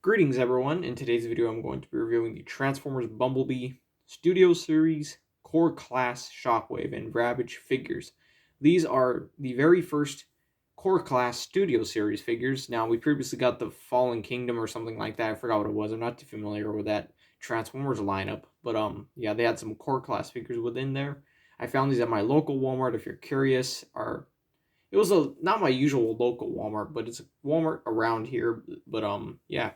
Greetings everyone, in today's video I'm going to be reviewing the Transformers Bumblebee Studio Series, Core Class Shockwave, and Ravage figures. These are the very first Core Class Studio Series figures. Now, we previously got the Fallen Kingdom or something like that. I forgot what it was. I'm not too familiar with that Transformers lineup. But yeah, they had some Core Class figures within there. I found these at my local Walmart if you're curious. It was not my usual local Walmart, but it's a Walmart around here. But yeah,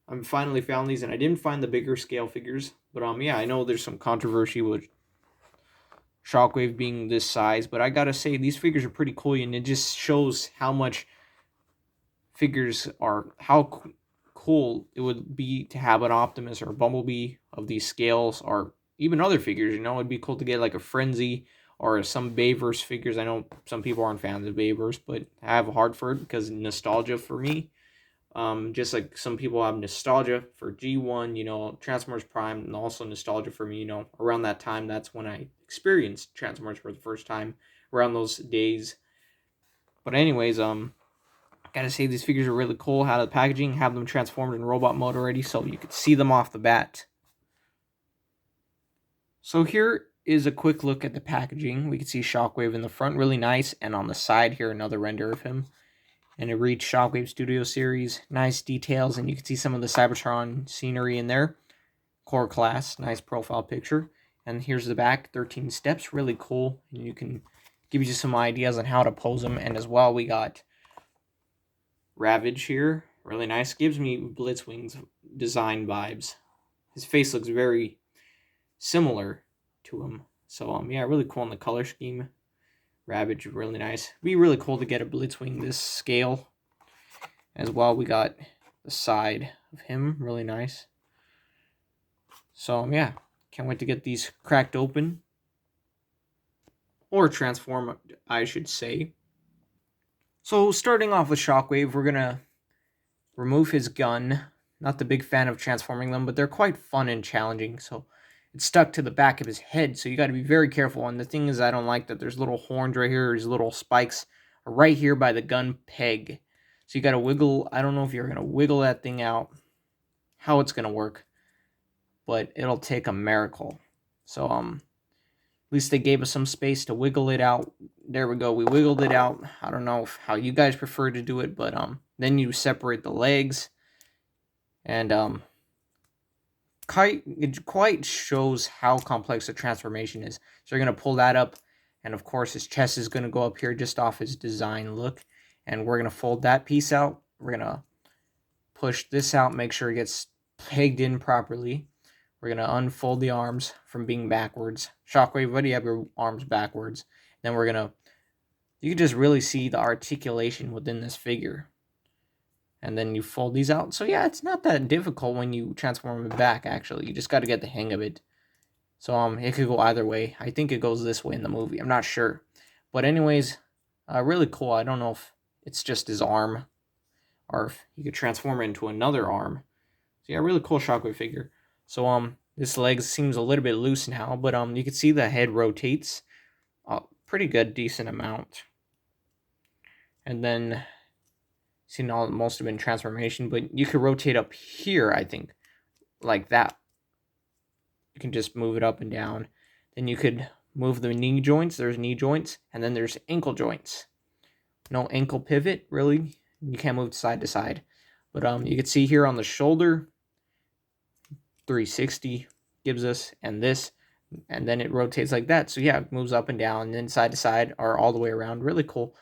I finally found these, and I didn't find the bigger scale figures. But yeah, I know there's some controversy with Shockwave being this size, but I gotta say these figures are pretty cool, and it just shows how much cool it would be to have an Optimus or a Bumblebee of these scales, or even other figures. It'd be cool to get like a Frenzy or some Bayverse figures. I know some people aren't fans of Bayverse, but I have a heart for it because nostalgia for me. Just like some people have nostalgia for G1, Transformers Prime, and also nostalgia for me, around that time, that's when I experienced Transformers for the first time, around those days. But anyways, gotta say these figures are really cool. How the packaging, have them transformed in robot mode already, so you could see them off the bat. So here is a quick look at the packaging. We can see Shockwave in the front, really nice, and on the side here, another render of him. And it reads Shockwave Studio Series. Nice details, and you can see some of the Cybertron scenery in there. Core Class, nice profile picture. And here's the back, 13 steps, really cool. And you can give you some ideas on how to pose them. And as well, we got Ravage here, really nice. Gives me Blitzwing's design vibes. His face looks very similar to him. So yeah, really cool in the color scheme. Ravage, really nice. It'd be really cool to get a Blitzwing this scale. As well, we got the side of him, really nice. So yeah, can't wait to get these cracked open. Or transform, I should say. So starting off with Shockwave, we're going to remove his gun. Not the big fan of transforming them, but they're quite fun and challenging. So it's stuck to the back of his head, so you got to be very careful. And the thing is, I don't like that there's little horns right here. These little spikes are right here by the gun peg. So you got to wiggle. I don't know if you're going to wiggle that thing out, how it's going to work, but it'll take a miracle. So at least they gave us some space to wiggle it out. There we go. We wiggled it out. I don't know how you guys prefer to do it, but then you separate the legs, and it quite shows how complex the transformation is. So you're going to pull that up, and of course his chest is going to go up here just off his design look, and we're going to fold that piece out. We're going to push this out, make sure it gets pegged in properly. We're going to unfold the arms from being backwards. Shockwave, why do you have your arms backwards? Then we're going to, you can just really see the articulation within this figure. And then you fold these out. So yeah, it's not that difficult when you transform it back, actually. You just got to get the hang of it. So it could go either way. I think it goes this way in the movie. I'm not sure. But anyways, really cool. I don't know if it's just his arm, or if you could transform it into another arm. So yeah, really cool Shockwave figure. So this leg seems a little bit loose now, but you can see the head rotates pretty good, decent amount. And then seen most of it in transformation, but you could rotate up here, I think, like that. You can just move it up and down. Then you could move the knee joints. There's knee joints, and then there's ankle joints. No ankle pivot, really. You can't move side to side. But you can see here on the shoulder, 360 gives us, and this, and then it rotates like that. So yeah, it moves up and down, and then side to side, or all the way around. Really cool.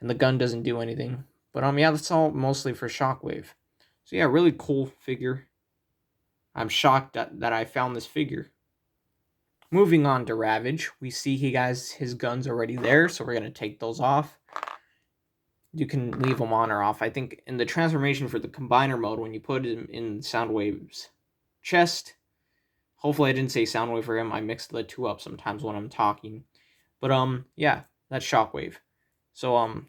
And the gun doesn't do anything. But yeah, that's all mostly for Shockwave. So yeah, really cool figure. I'm shocked that I found this figure. Moving on to Ravage, we see he has his guns already there, so we're going to take those off. You can leave them on or off. I think in the transformation for the combiner mode, when you put him in Soundwave's chest, hopefully I didn't say Soundwave for him. I mixed the two up sometimes when I'm talking. But yeah, that's Shockwave. So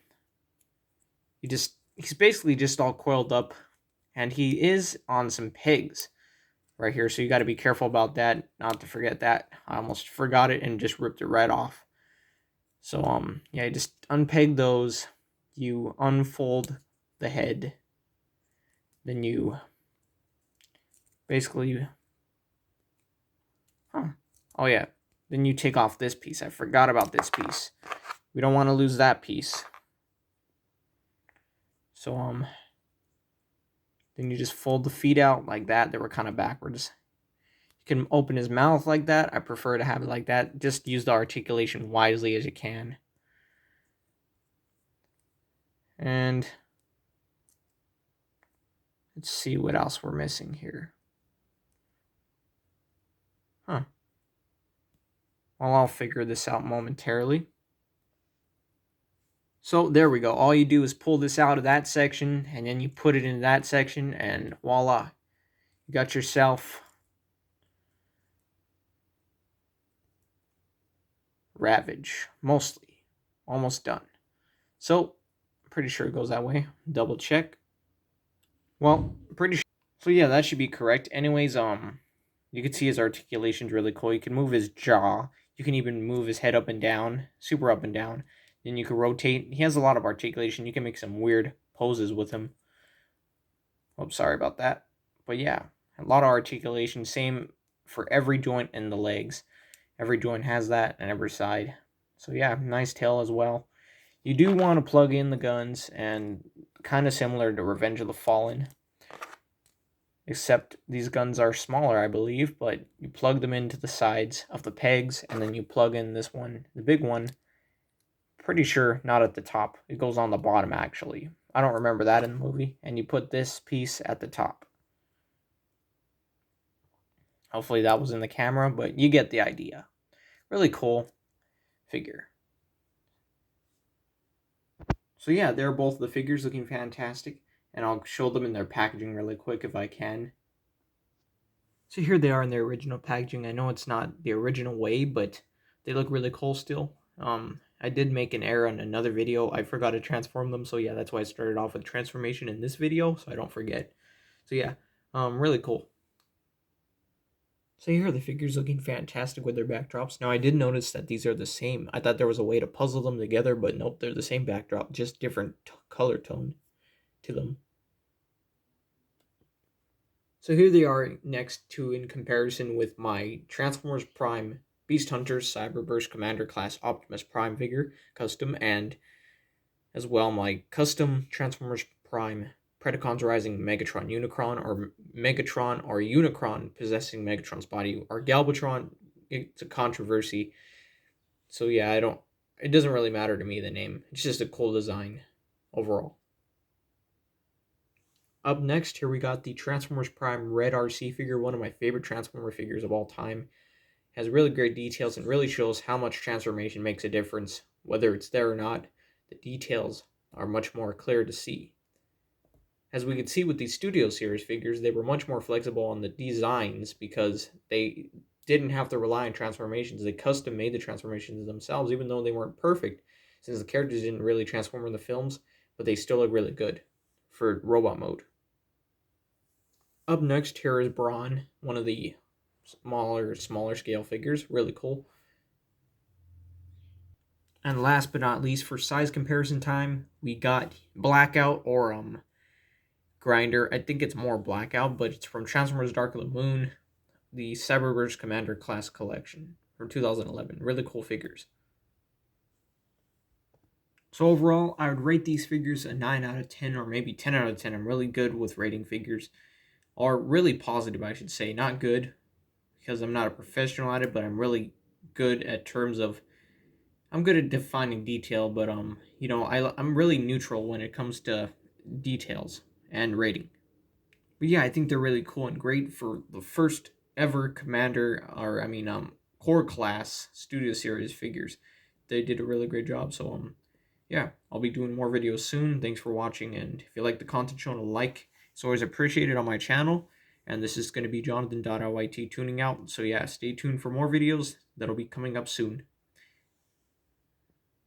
he's basically just all coiled up, and he is on some pegs right here, so you got to be careful about that, not to forget that. I almost forgot it and just ripped it right off. So yeah, you just unpeg those, you unfold the head, then you basically, oh yeah, then you take off this piece. I forgot about this piece. We don't want to lose that piece. So then you just fold the feet out like that. They were kind of backwards. You can open his mouth like that. I prefer to have it like that. Just use the articulation wisely as you can. And let's see what else we're missing here. Well, I'll figure this out momentarily. So there we go. All you do is pull this out of that section, and then you put it in that section, and voila. You got yourself Ravage. Mostly. Almost done. So, pretty sure it goes that way. Double check. Well, pretty sure. So yeah, that should be correct. Anyways, you can see his articulation's really cool. You can move his jaw. You can even move his head up and down. Super up and down. Then you can rotate. He has a lot of articulation. You can make some weird poses with him. Oh, sorry about that. But yeah, a lot of articulation. Same for every joint in the legs. Every joint has that on every side. So yeah, nice tail as well. You do want to plug in the guns, and kind of similar to Revenge of the Fallen. Except these guns are smaller, I believe, but you plug them into the sides of the pegs, and then you plug in this one, the big one. Pretty sure not at the top. It goes on the bottom, actually. I don't remember that in the movie. And you put this piece at the top. Hopefully that was in the camera, but you get the idea. Really cool figure. So yeah, they're both the figures looking fantastic. And I'll show them in their packaging really quick if I can. So here they are in their original packaging. I know it's not the original way, but they look really cool still. I did make an error on another video. I forgot to transform them, so yeah, that's why I started off with transformation in this video, so I don't forget. So yeah, really cool. So here are the figures looking fantastic with their backdrops. Now I did notice that these are the same. I thought there was a way to puzzle them together, but nope, they're the same backdrop, just different color tone to them. So here they are next to in comparison with my Transformers Prime Beast Hunters Cyberburst Commander Class Optimus Prime figure custom, and as well my custom Transformers Prime Predacons Rising Megatron Unicron, or Megatron or Unicron possessing Megatron's body, or Galvatron. It's a controversy. So yeah, it doesn't really matter to me, the name. It's just a cool design overall. Up next, here we got the Transformers Prime Red RC figure, one of my favorite Transformer figures of all time. Has really great details and really shows how much transformation makes a difference. Whether it's there or not, the details are much more clear to see. As we could see with these Studio Series figures, they were much more flexible on the designs because they didn't have to rely on transformations. They custom made the transformations themselves, even though they weren't perfect, since the characters didn't really transform in the films, but they still look really good for robot mode. Up next, here is Brawn, one of the smaller scale figures. Really cool. And last but not least, for size comparison time, we got Blackout, or Grinder. I think it's more Blackout, but it's from Transformers Dark of the Moon, the Cyberburst Commander Class Collection from 2011. Really cool figures. So overall, I would rate these figures a 9 out of 10, or maybe 10 out of 10. I'm really good with rating figures. Or really positive, I should say. Not good, because I'm not a professional at it, but I'm really good at terms of... I'm good at defining detail, but, I'm really neutral when it comes to details and rating. But yeah, I think they're really cool and great for the first ever Commander, or, Core Class Studio Series figures. They did a really great job, so, yeah, I'll be doing more videos soon. Thanks for watching, and if you like the content shown, a like. It's always appreciated on my channel, and this is going to be Jonathan.lyt tuning out. So yeah, stay tuned for more videos that'll be coming up soon.